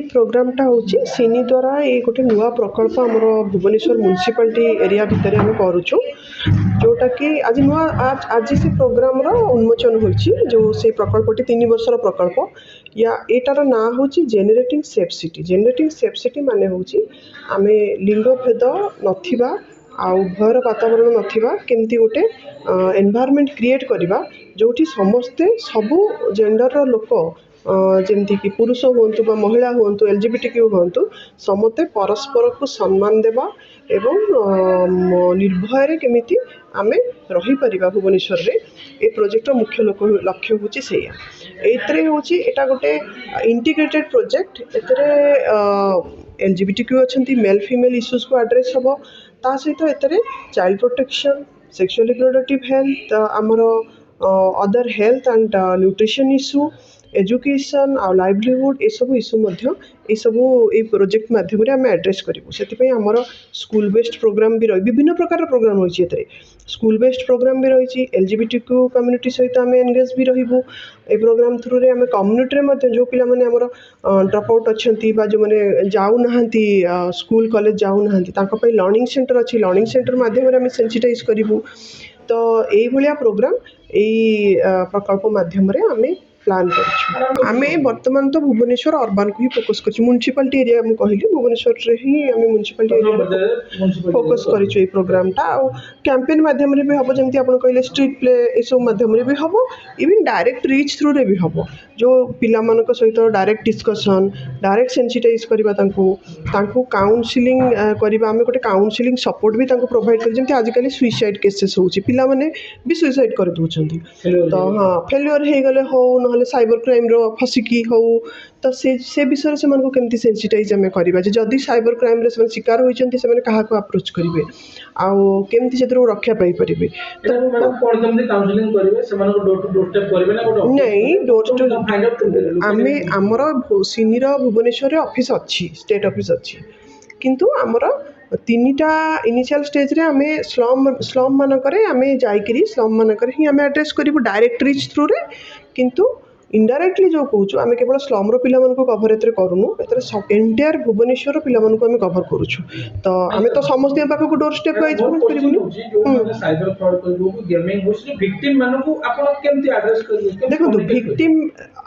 प्रोग्रामटा हूँ सिनी द्वारा ये गोटे नुआ प्रकल्प आमर भुवनेश्वर म्युनिसिपालिटी एरिया भितर आम करुचु जोटा कि आज नुआ आज से प्रोग्राम उन्मोचन होती जो से प्रकल्पटी 3 वर्षर प्रकल्प या एटार ना हूँ जेनेटिंग सेफ सिटी माने हूँ आम लिंग भेद नथिबा आउ भयर वातावरण नथिबा केमती गोटे एनवायरनमेंट क्रिएट करवा जोठी समस्ते सबू जेंडर लोक जमती कि पुरुष हूँ महिला हूँ LGBTQ हूँ समस्ते परस्पर को सम्मान देवा एवं निर्भय केमिति आमे रही परिबा भुवनेश्वर रे ए प्रोजेक्ट मुख्य लक्ष्य हूँ से हूँ एटा गोटे इंटीग्रेटेड प्रोजेक्ट एतरे LGBTQ अच्छा मेल फीमेल इश्यूज को एड्रेस हम ता सहित एतरे child protection sexual reproductive health आमर other health and nutrition issue education आ लाइवलीहुड ये सब इश्यू ये सब ये प्रोजेक्ट माध्यम आम एड्रेस करूँ से आमर स्कूल बेस्ड प्रोग्राम भी रही विभिन्न प्रकार प्रोग्राम रही स्कूल बेस्ड प्रोग्राम भी रही LGBTQ कम्युनिटी सहित आम एंगेज भी रहबू ए प्रोग्राम थ्रू रे आम कम्युनिटी जो पिला माने हमर ड्रॉप आउट अच्छी जो मैंने जाऊना स्कूल कॉलेज जाऊना लर्निंग सेंटर अच्छी लर्निंग सेंटर माध्यम आम सेंसिटाइज करूँ तो ये प्रोग्राम यही प्रकल्प माध्यम आम प्लान आमे वर्तमान तो भुवनेश्वर अर्बान को ही फोकस कर म्युनिसिपालिटी एरिया मुझे कहली भुवनेश्वर रे ही आम म्युनिसिपालिटी एरिया फोकस कर प्रोग्रामटा आ कैंपेन माध्यम भी हम जमी आप कहले स्ट्रीट प्ले सब माध्यम भी हम इवन डायरेक्ट रीच थ्रू रे भी हम जो पिला मानक सहित डायरेक्ट डिस्कसन डायरेक्ट सेंसिटाइज करवा काउनसिलिंग करवा आम गोटे काउनसिलिंग सपोर्ट भी प्रोवाइड कर जमी आजिकल सुइसाइड केसेस होची पिला माने भी सुइसाइड कर दउछंती तो हाँ फेल्योर हो गले हो साइबर क्राइम रो फसिकी हो तो से विषय से केमती सेंसिटाइज आम करवा जदि साइबर क्राइम रे से शिकार होती से क्या अप्रोच करेंगे आमती से रक्षा पाई पारे नहीं डोर टू आम आमर सिनीर भुवनेश्वर ऑफिस अच्छी स्टेट ऑफिस अच्छी किंतु आमर 3टा इनिशियल स्टेज रे आम स्लम मानक आम जाकरी स्लम मानक ही आम एड्रेस करूँ डायरेक्ट रीच थ्रू रे किंतु इनडायरेक्टली जो कहूँ आम केवल स्लम्र पिला कभर एत करूँ एंटायर भुवनेश्वर पिला आम कभर करुँ तो आम तो समस्त पाखक डोर स्टेप वाइज देखो भिक्टिम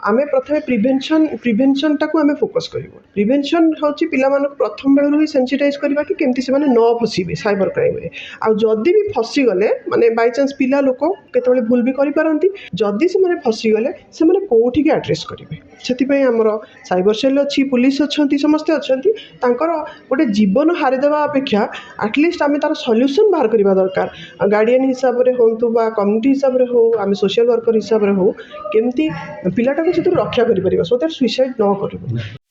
आम प्रथम प्रिभेन्शन टाक आम फोकस कर प्रिभेन्शन हूँ पिला प्रथम बेलू ही सेंसिटाइज करवा कि केमती से न फसबे साइबर क्राइम रे आ जदि भी फसीगले माने बाय चांस पिला लोक केतबेले भूल भी करिपारंती जदि से माने फसीगले से माने कोठी के एड्रेस करेंगे से आमर साइबर सेल अच्छी पुलिस अच्छा समस्ते अच्छा गोटे जीवन हारिदेवा अपेक्षा आटलिस्ट आम तार सल्यूशन बाहर करवा दरकार गार्डियन हिसाब से हूँ कम्युनिटी हिसाब से हो आम सोशल वर्कर हिसाब से हो केमती पिलाटा को रक्षा कर सो दैट सुइसाइड न कर